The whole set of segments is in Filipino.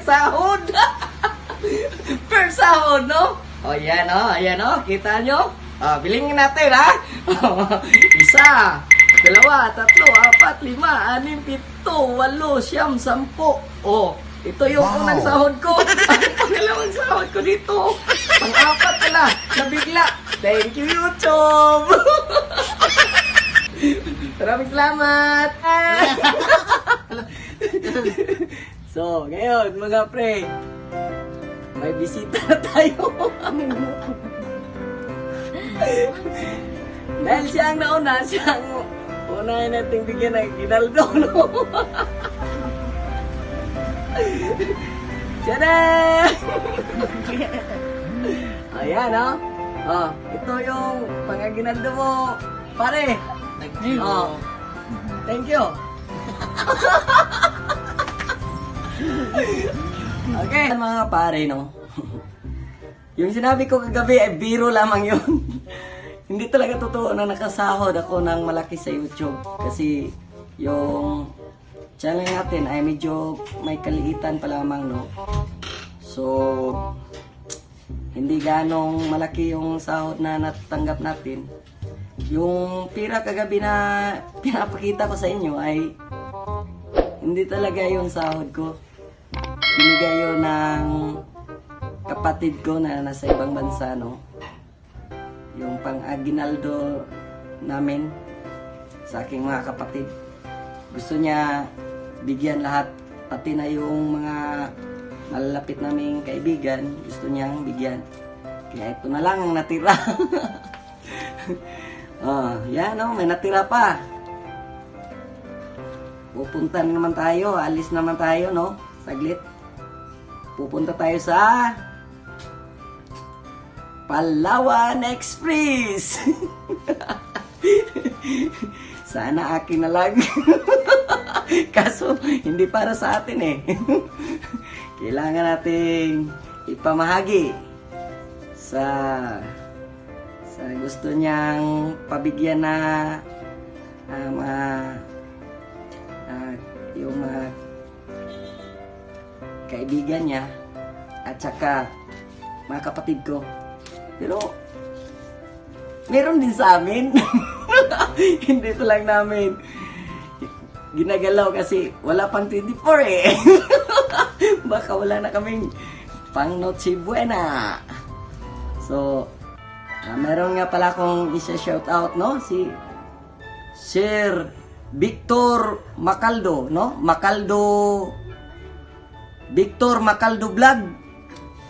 sahod. Per sahod, no? O, yan, o. Ayan, o. Kita nyo? Bilingin natin, ha? Isa, dalawa, tatlo, apat, lima, anim, pito, walo, siyam, sampo. O, ito yung unang sahod ko. Ang pangalawang sahod ko dito. Pang-apat na, nabigla. Thank you, YouTube. Maraming salamat. So, ngayon, mga pre, may bisita na tayo. Dahil siya ang nauna, siya ang unahin natin bigyan ng ginaldo, no? Tada! Ayan, no? Ito yung pangaginaldo mo, pare. Thank you. Thank you. Okay, mga pare, no? Yung sinabi ko kagabi ay biro lamang yun. Hindi talaga totoo na nakasahod ako ng malaki sa YouTube. Kasi yung channel natin ay medyo may kaliitan pa lamang, no? So, hindi ganong malaki yung sahod na natanggap natin. Yung pira kagabi na pinapakita ko sa inyo ay hindi talaga yung sahod ko. Binigay yun ng kapatid ko na nasa ibang bansa, no? Yung pang-aginaldo namin sa aking mga kapatid. Gusto niya bigyan lahat, pati na yung mga malalapit naming kaibigan, gusto niyang bigyan. Kaya ito na lang ang natira. Yan, no? May natira pa. Pupunta naman tayo, alis naman tayo, no? Saglit. Pupunta tayo sa Palawan Express. Sana akin na lang. Kaso, hindi para sa atin eh. Kailangan nating ipamahagi sa gusto niyang pabigyan na yung mga kaibigan niya at saka mga kapatid ko. Pero meron din sa amin. Hindi ito lang namin ginagalaw kasi wala pang 24 eh. Baka wala na kaming pang Noche Buena. So, meron nga pala akong isa-shout out, no? Si Sir Victor Macaldo, no? Victor Macaldo Vlog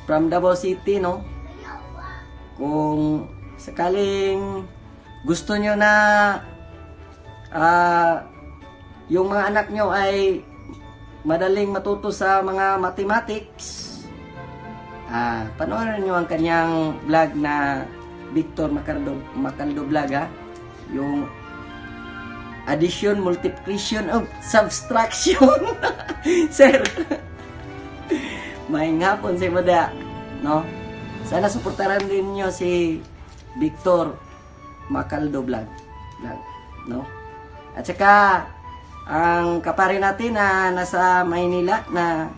from Davao City, no? Kung sakaling gusto nyo na yung mga anak nyo ay madaling matuto sa mga mathematics, panoorin nyo ang kanyang vlog na Victor Macaldo Vlog, ha? Yung addition, multiplication of subtraction. Sir, may hapon si Mada, no? Sana suportaran din nyo si Victor Macaldo Vlog, no? At saka ang kapare natin na nasa Maynila na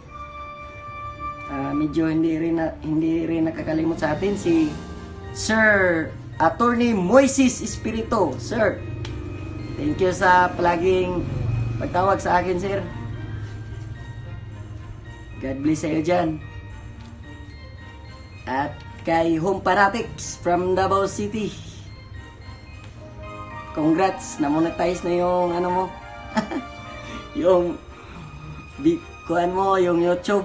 medyo hindi rin nakakalimot sa atin, si Sir Attorney Moises Espirito. Sir, thank you sa palaging pagtawag sa akin, sir. God bless sa iyo dyan. At kay Home Fanatics from Davao City, congrats, na-monetize na yung ano mo. Yung kuhan mo, yung YouTube.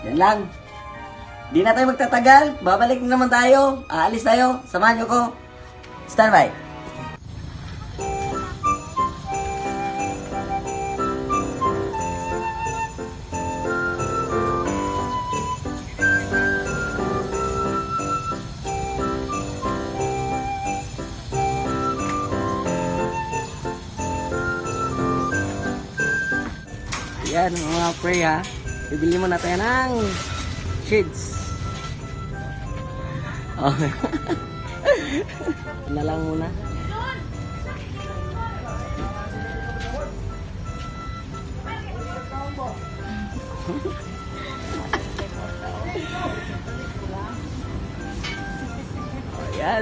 Yan lang. Di na tayo magtatagal. Babalik na naman tayo. Aalis tayo. Samahan nyo ko. Stand by. Yan mga pre, ha. Bibili mo na tayo ng shades. Okay. Na lang muna.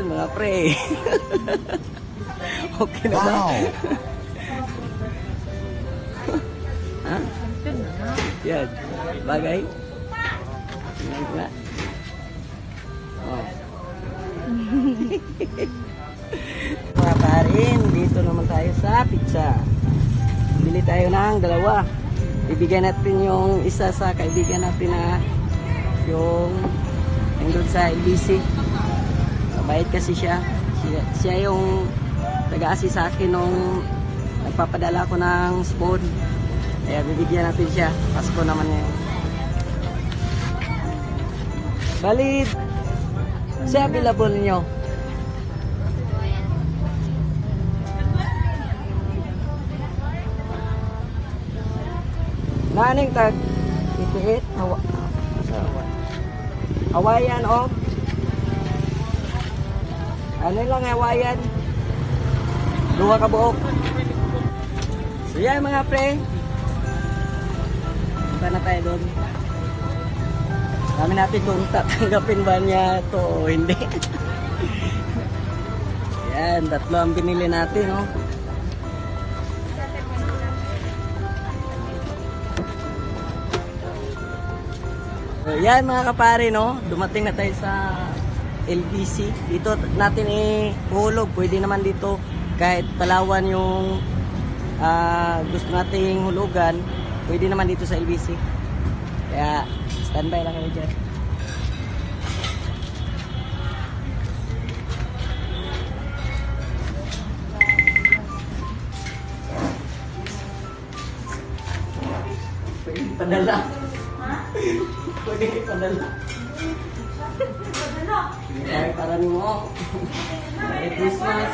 Yan, mga pre. Okay na ba? Ha? Yan. Bagay? Tingnan ko nga. Oh. Mga parin, dito naman tayo sa pizza. Bili tayo ng dalawa. Ibigyan natin yung isa sa kaibigan natin na yung doon sa LBC. Mabait kasi siya. Siya yung nag-a-assist sa akin nung nagpapadala ko ng spoon. Kaya bibigyan natin siya. Pasko naman ngayon. Bali, siya available ninyo. Naning tag itiit Hawaiian o ano lang Hawaiian 2 ka buok. So yan mga pre, punta na tayo doon. Kami natin kung tatanggapin ba niya to o hindi. Yan, 3 ang binili natin, no? So, yan mga kapare, no? Dumating na tayo sa LBC. Dito natin ihulog. Pwede naman dito kahit Palawan yung gusto nating hulugan. Pwede naman dito sa LBC. Kaya standby lang kayo dyan. Pwede padala. Ha? Pwede padala. Ay, para ni mo. Merry Christmas.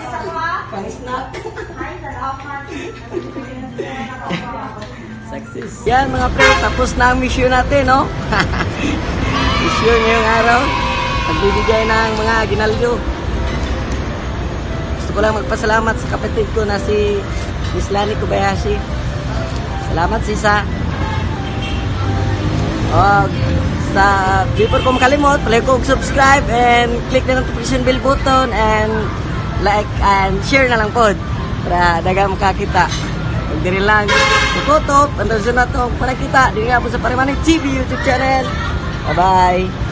Pang-snack. Success. Yan mga pre, tapos na ang mission natin, no? Mission ngayong araw. Nagbibigay ng mga ginalyo. Gusto ko lang magpasalamat sa kapatid ko na si Miss Lani Kobayashi. Salamat Sisa. Before ko makalimot, play ko subscribe and click the notification bell button and like and share na lang po para dagang makakita. Huwag din lang tututok, pantasin na ito para kita. Di nga po sa Parimanig TV YouTube channel. Bye bye!